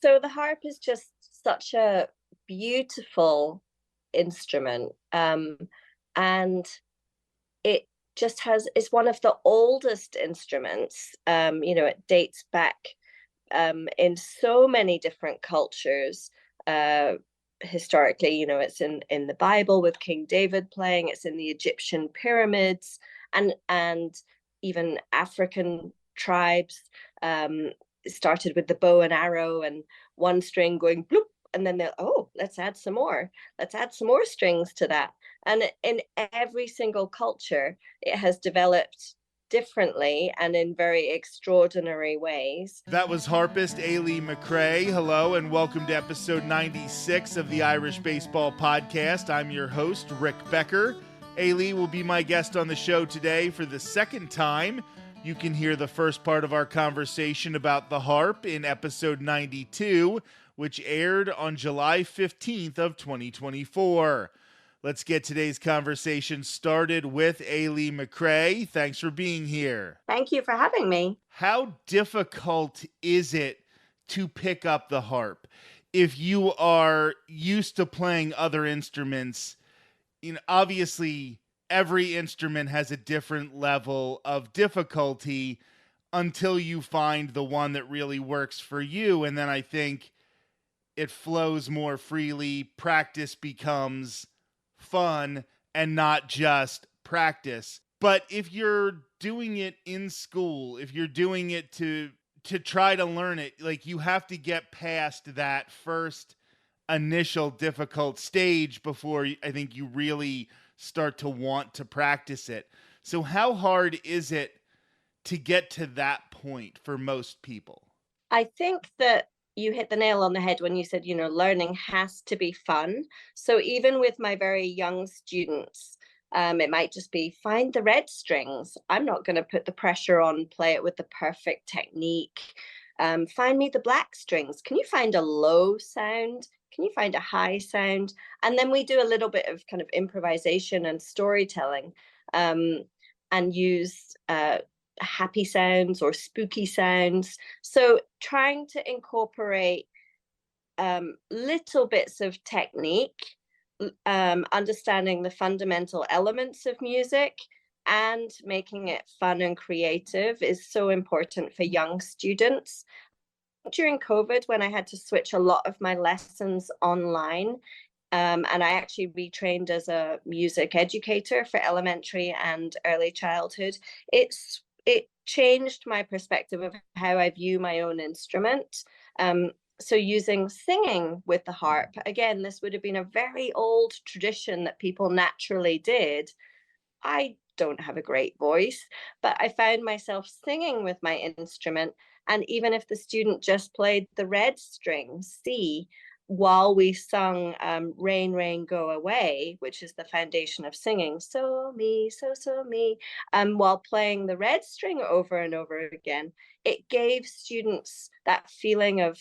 So the harp is just such a beautiful instrument. And it just has, it's one of the oldest instruments. It dates back in so many different cultures. Historically, it's in the Bible with King David playing, it's in the Egyptian pyramids, and even African tribes. Started with the bow and arrow and one string going bloop, and then let's add some more. Let's add some more strings to that. And in every single culture, it has developed differently and in very extraordinary ways. That was harpist Eilidh McRae. Hello and welcome to episode 96 of the Irish Baseball Podcast. I'm your host, Rick Becker. Eilidh will be my guest on the show today for the second time. You can hear the first part of our conversation about the harp in episode 92, which aired on July 15th of 2024. Let's get today's conversation started with Eilidh McRae. Thanks for being here. Thank you for having me. How difficult is it to pick up the harp? If you are used to playing other instruments, obviously every instrument has a different level of difficulty until you find the one that really works for you. And then I think it flows more freely. Practice becomes fun and not just practice. But if you're doing it in school, if you're doing it to try to learn it, like, you have to get past that first initial difficult stage before I think you really start to want to practice it. So how hard is it to get to that point for most people? I think that you hit the nail on the head when you said, learning has to be fun. So even with my very young students, it might just be find the red strings. I'm not going to put the pressure on, play it with the perfect technique. Find me the black strings. Can you find a low sound? Can you find a high sound? And then we do a little bit of kind of improvisation and storytelling, and use happy sounds or spooky sounds. So trying to incorporate little bits of technique, understanding the fundamental elements of music and making it fun and creative is so important for young students. During COVID, when I had to switch a lot of my lessons online, and I actually retrained as a music educator for elementary and early childhood, it changed my perspective of how I view my own instrument. So using singing with the harp, again, this would have been a very old tradition that people naturally did. I don't have a great voice, but I found myself singing with my instrument. And even if the student just played the red string, C, while we sung Rain, Rain, Go Away, which is the foundation of singing, so me, so me, while playing the red string over and over again, it gave students that feeling of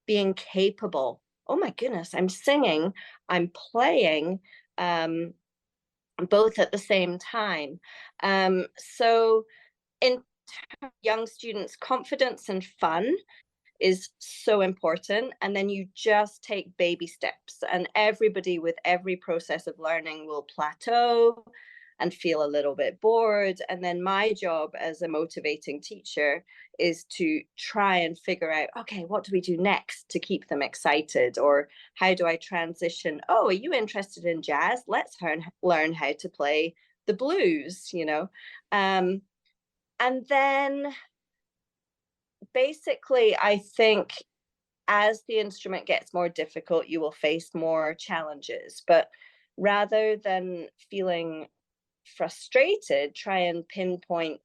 being capable. Oh my goodness, I'm singing, I'm playing, both at the same time. So in young students, confidence and fun is so important. And then you just take baby steps, and everybody with every process of learning will plateau and feel a little bit bored. And then my job as a motivating teacher is to try and figure out, okay, what do we do next to keep them excited? Or how do I transition? Oh, are you interested in jazz? Let's learn how to play the blues, and then basically, I think as the instrument gets more difficult, you will face more challenges. But rather than feeling frustrated, try and pinpoint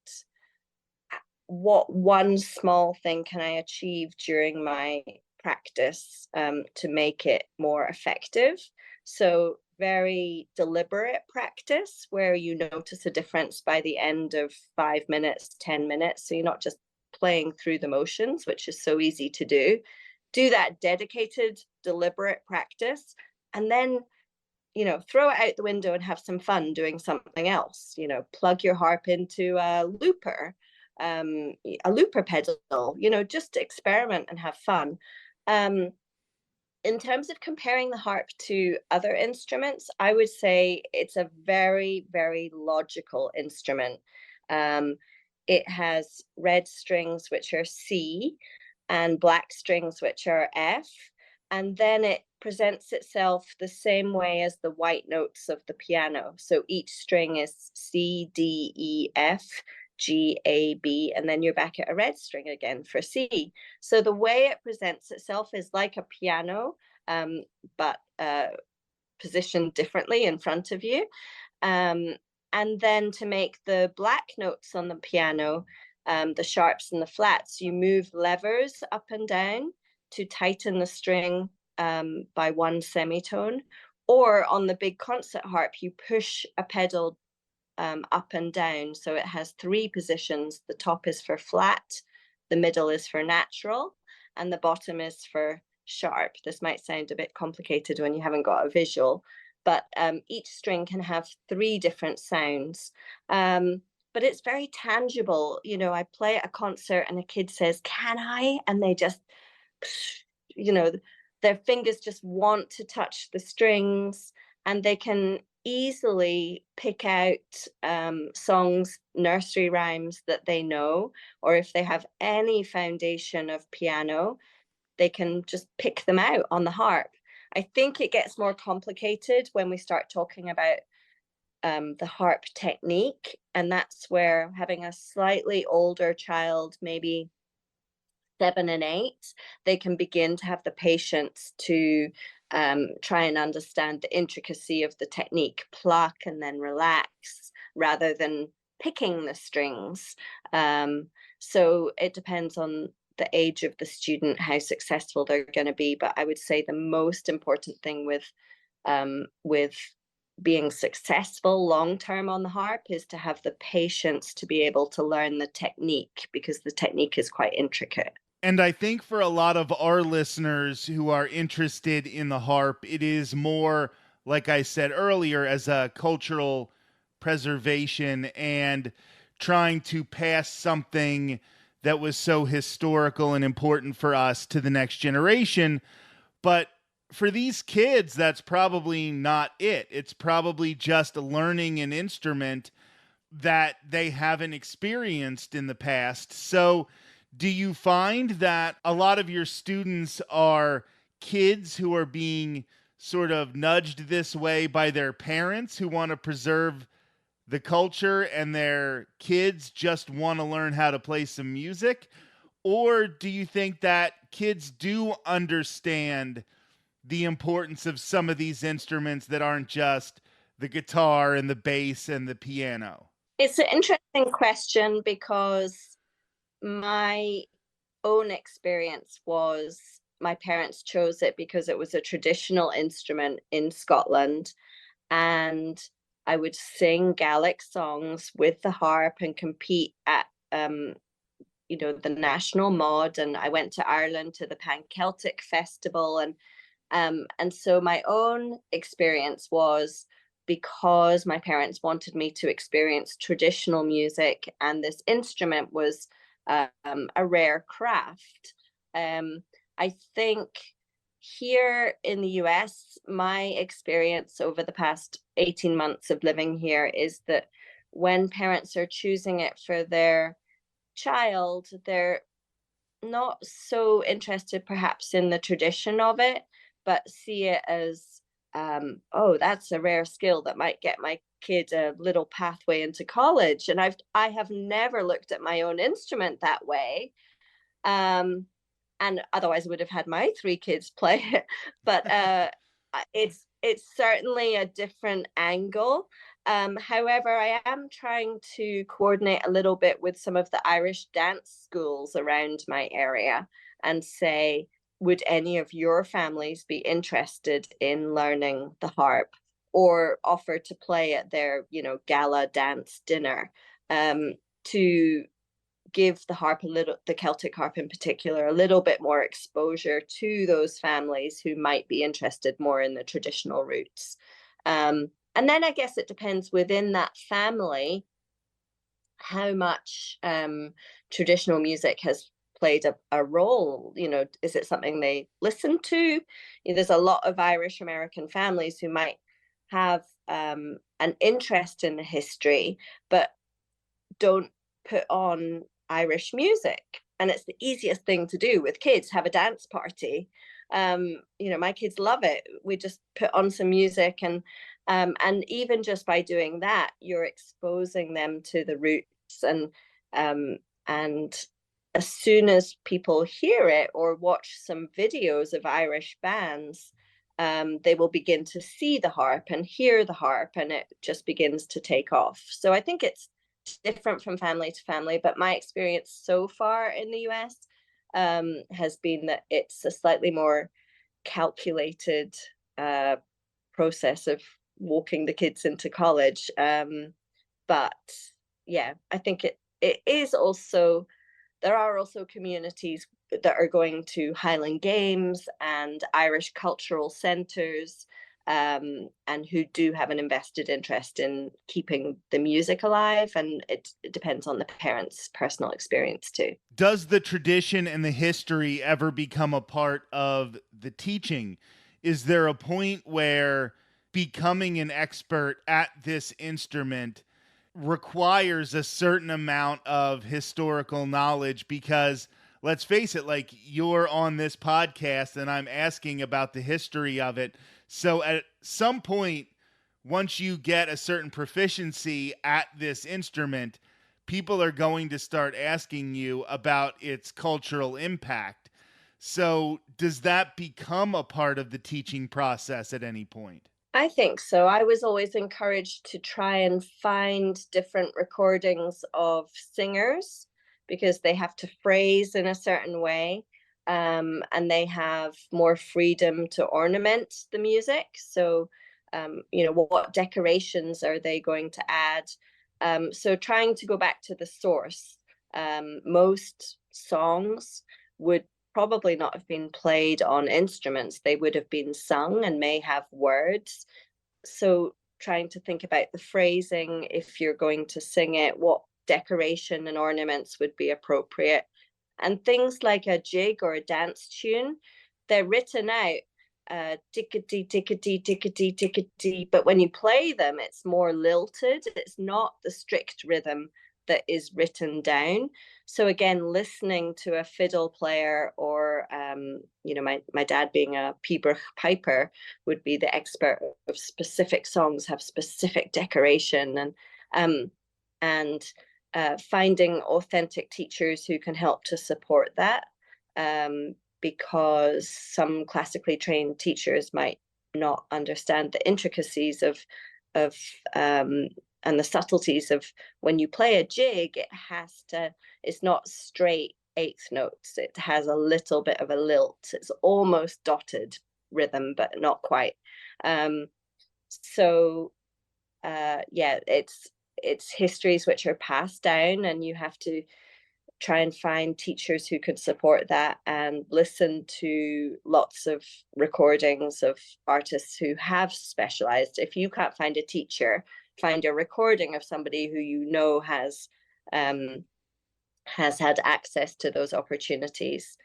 what one small thing can I achieve during my practice to make it more effective. So very deliberate practice where you notice a difference by the end of 5 minutes, 10 minutes. So you're not just playing through the motions, which is so easy to do. Do that dedicated, deliberate practice, and then, throw it out the window and have some fun doing something else. Plug your harp into a looper pedal, just experiment and have fun. Um, in terms of comparing the harp to other instruments, I would say it's a very, very logical instrument. Um, it has red strings, which are C, and black strings, which are F. And then it presents itself the same way as the white notes of the piano. So each string is C, D, E, F, G, A, B, and then you're back at a red string again for C. So the way it presents itself is like a piano, um, but positioned differently in front of you. Um, and then to make the black notes on the piano, the sharps and the flats, you move levers up and down to tighten the string by one semitone. Or on the big concert harp, you push a pedal up and down. So it has three positions. The top is for flat, the middle is for natural, and the bottom is for sharp. This might sound a bit complicated when you haven't got a visual, but each string can have three different sounds. But it's very tangible. You know, I play at a concert and a kid says, "Can I?" And they just, you know, their fingers just want to touch the strings, and they can easily pick out songs, nursery rhymes that they know, or if they have any foundation of piano, they can just pick them out on the harp. I think it gets more complicated when we start talking about the harp technique, and that's where having a slightly older child, maybe 7 and 8, they can begin to have the patience to try and understand the intricacy of the technique, pluck and then relax, rather than picking the strings. So it depends on the age of the student, how successful they're going to be. But I would say the most important thing with being successful long term on the harp is to have the patience to be able to learn the technique, because the technique is quite intricate. And I think for a lot of our listeners who are interested in the harp, it is more, like I said earlier, as a cultural preservation and trying to pass something that was so historical and important for us to the next generation. But for these kids, that's probably not it. It's probably just learning an instrument that they haven't experienced in the past. So, do you find that a lot of your students are kids who are being sort of nudged this way by their parents who want to preserve the culture and their kids just want to learn how to play some music? Or do you think that kids do understand the importance of some of these instruments that aren't just the guitar and the bass and the piano? It's an interesting question, because my own experience was my parents chose it because it was a traditional instrument in Scotland, and I would sing Gaelic songs with the harp and compete at the national mod, and I went to Ireland to the Pan Celtic Festival, and so my own experience was, because my parents wanted me to experience traditional music, and this instrument was a rare craft. I think here in the US, my experience over the past 18 months of living here is that when parents are choosing it for their child, they're not so interested perhaps in the tradition of it, but see it as, oh, that's a rare skill that might get my kid a little pathway into college. And I have never looked at my own instrument that way. And otherwise I would have had my 3 kids play it. But it's certainly a different angle. However, I am trying to coordinate a little bit with some of the Irish dance schools around my area and say, would any of your families be interested in learning the harp, or offer to play at their, gala dance dinner, to give the Celtic harp in particular, a little bit more exposure to those families who might be interested more in the traditional roots. And then I guess it depends within that family how much traditional music has played a role. Is it something they listen to? There's a lot of Irish American families who might have an interest in the history, but don't put on Irish music. And it's the easiest thing to do with kids, have a dance party. My kids love it. We just put on some music, and even just by doing that, you're exposing them to the roots. And as soon as people hear it or watch some videos of Irish bands, they will begin to see the harp and hear the harp, and it just begins to take off. So I think it's different from family to family, but my experience so far in the US has been that it's a slightly more calculated process of walking the kids into college. But yeah, I think it is also, there are also communities that are going to Highland Games and Irish cultural centres, and who do have an invested interest in keeping the music alive. And it depends on the parents' personal experience too. Does the tradition and the history ever become a part of the teaching? Is there a point where becoming an expert at this instrument requires a certain amount of historical knowledge? Because let's face it, like, you're on this podcast and I'm asking about the history of it. So at some point, once you get a certain proficiency at this instrument, people are going to start asking you about its cultural impact. So does that become a part of the teaching process at any point? I think so. I was always encouraged to try and find different recordings of singers, because they have to phrase in a certain way, and they have more freedom to ornament the music. So, what decorations are they going to add? So, trying to go back to the source. Most songs would probably not have been played on instruments. They would have been sung and may have words. So trying to think about the phrasing, if you're going to sing it, what decoration and ornaments would be appropriate. And things like a jig or a dance tune, they're written out, tickety, tickety, tickety, tickety. But when you play them, it's more lilted. It's not the strict rhythm that is written down. So again, listening to a fiddle player, or my dad being a pibroch piper would be the expert of specific songs, have specific decoration, and finding authentic teachers who can help to support that, because some classically trained teachers might not understand the intricacies of and the subtleties of, when you play a jig, it's not straight eighth notes. It has a little bit of a lilt. It's almost dotted rhythm, but not quite. It's histories which are passed down, and you have to try and find teachers who could support that, and listen to lots of recordings of artists who have specialized. If you can't find a teacher, find a recording of somebody who has had access to those opportunities.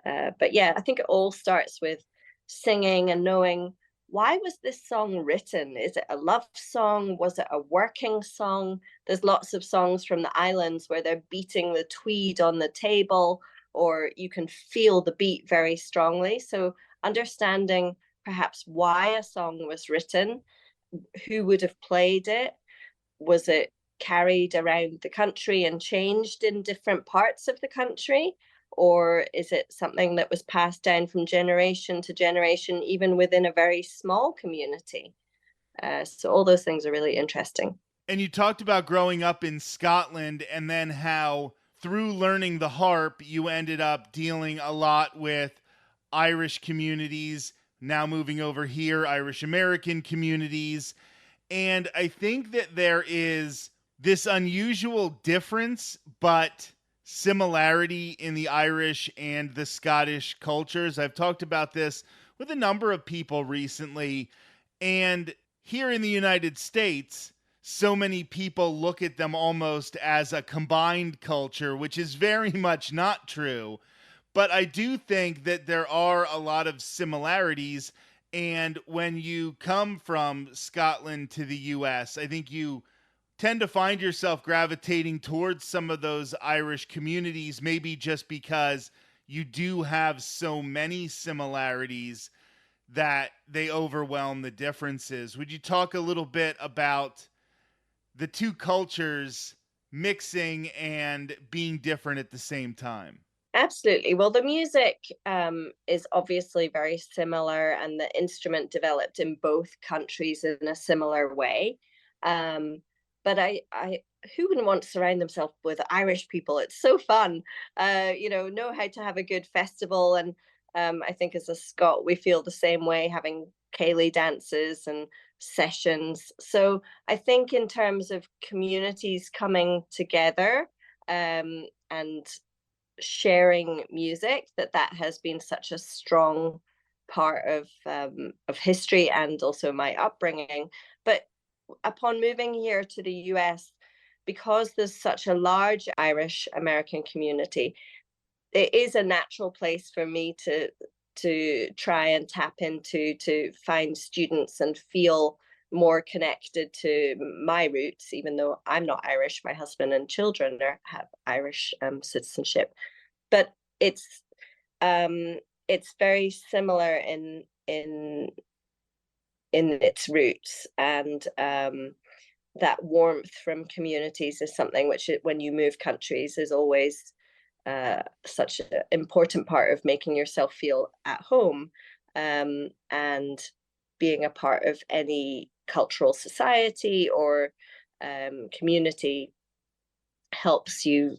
But yeah, I think it all starts with singing and knowing, why was this song written? Is it a love song? Was it a working song? There's lots of songs from the islands where they're beating the tweed on the table, or you can feel the beat very strongly. So understanding perhaps why a song was written, who would have played it, was it carried around the country and changed in different parts of the country, or is it something that was passed down from generation to generation, even within a very small community? So all those things are really interesting. And you talked about growing up in Scotland, and then how through learning the harp, you ended up dealing a lot with Irish communities, now moving over here, Irish American communities. And I think that there is this unusual difference, but similarity in the Irish and the Scottish cultures. I've talked about this with a number of people recently. And here in the United States, so many people look at them almost as a combined culture, which is very much not true. But I do think that there are a lot of similarities. And when you come from Scotland to the US, I think you tend to find yourself gravitating towards some of those Irish communities, maybe just because you do have so many similarities that they overwhelm the differences. Would you talk a little bit about the two cultures mixing and being different at the same time? Absolutely. Well, the music is obviously very similar, and the instrument developed in both countries in a similar way. Um, but who wouldn't want to surround themselves with Irish people? It's so fun. Know how to have a good festival, and I think as a Scot, we feel the same way, having ceilidh dances and sessions. So I think in terms of communities coming together, and sharing music, that has been such a strong part of history and also my upbringing. But upon moving here to the US, because there's such a large Irish American community, it is a natural place for me to try and tap into, to find students and feel more connected to my roots, even though I'm not Irish. My husband and children have Irish citizenship, but um, it's very similar in its roots, and that warmth from communities is something which, when you move countries, is always such an important part of making yourself feel at home, and being a part of any cultural society or community helps you,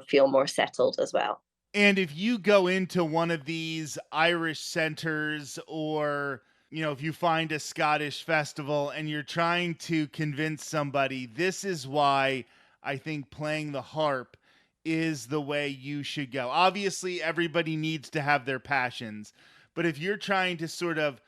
feel more settled as well. And if you go into one of these Irish centers, or, if you find a Scottish festival and you're trying to convince somebody, this is why I think playing the harp is the way you should go. Obviously, everybody needs to have their passions, but if you're trying to sort of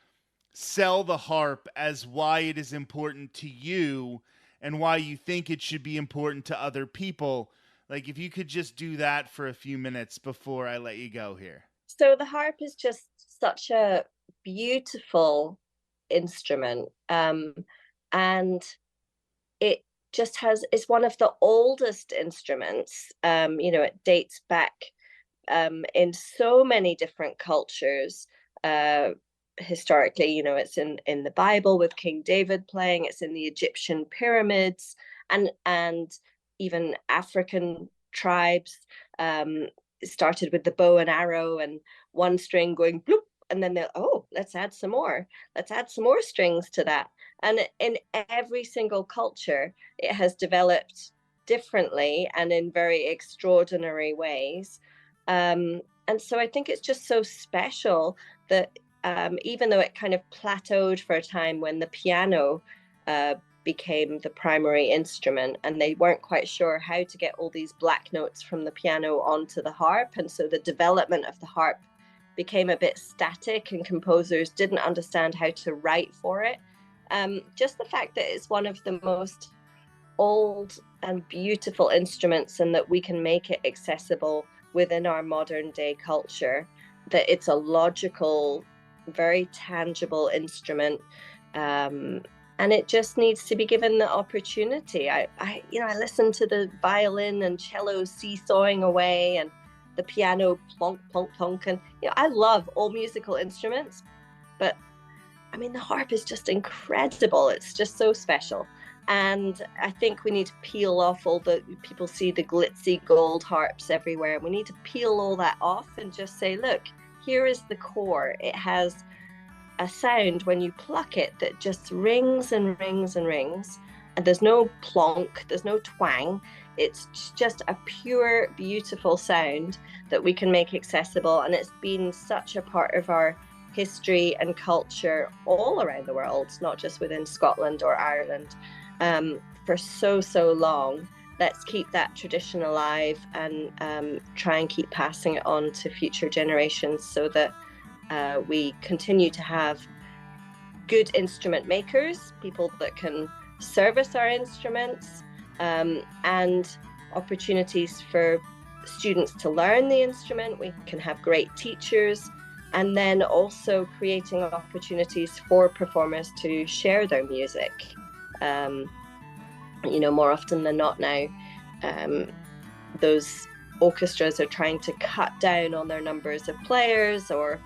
sell the harp as why it is important to you and why you think it should be important to other people, like if you could just do that for a few minutes before I let you go here. So the harp is just such a beautiful instrument, and it just it's one of the oldest instruments. It dates back in so many different cultures. Historically, it's in the Bible with King David playing. It's in the Egyptian pyramids, and even African tribes. Started with the bow and arrow and one string going bloop, and then let's add some more. Let's add some more strings to that. And in every single culture, it has developed differently and in very extraordinary ways. And so I think it's just so special that, even though it kind of plateaued for a time when the piano became the primary instrument, and they weren't quite sure how to get all these black notes from the piano onto the harp, and so the development of the harp became a bit static and composers didn't understand how to write for it. Just the fact that it's one of the most old and beautiful instruments, and that we can make it accessible within our modern day culture, that it's a logical, very tangible instrument, and it just needs to be given the opportunity. I listen to the violin and cello seesawing away, and the piano plonk plonk plonk, and I love all musical instruments, but I mean the harp is just incredible. It's just so special. And I think we need to peel off all the, people see the glitzy gold harps everywhere. We need to peel all that off and just say, look, here is the core. It has a sound when you pluck it that just rings and rings and rings. And there's no plonk, there's no twang. It's just a pure, beautiful sound that we can make accessible. And it's been such a part of our history and culture all around the world, not just within Scotland or Ireland. For so long. Let's keep that tradition alive, and try and keep passing it on to future generations, so that we continue to have good instrument makers, people that can service our instruments, and opportunities for students to learn the instrument. We can have great teachers, and then also creating opportunities for performers to share their music. More often than not now, those orchestras are trying to cut down on their numbers of players, or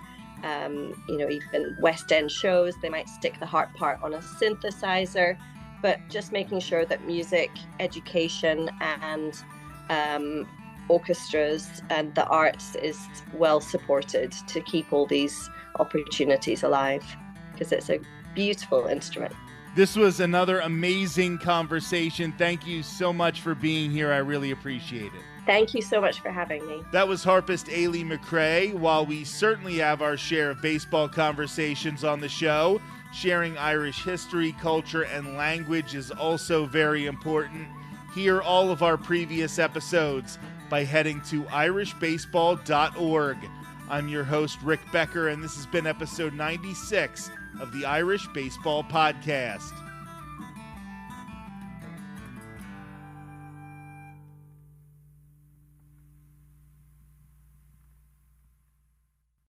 even West End shows, they might stick the harp part on a synthesizer, but just making sure that music education and orchestras and the arts is well supported to keep all these opportunities alive, because it's a beautiful instrument. This was another amazing conversation. Thank you so much for being here. I really appreciate it. Thank you so much for having me. That was harpist Eilidh McRae. While we certainly have our share of baseball conversations on the show, sharing Irish history, culture, and language is also very important. Hear all of our previous episodes by heading to irishbaseball.org. I'm your host, Rick Becker, and this has been episode 96 of the Irish Baseball Podcast.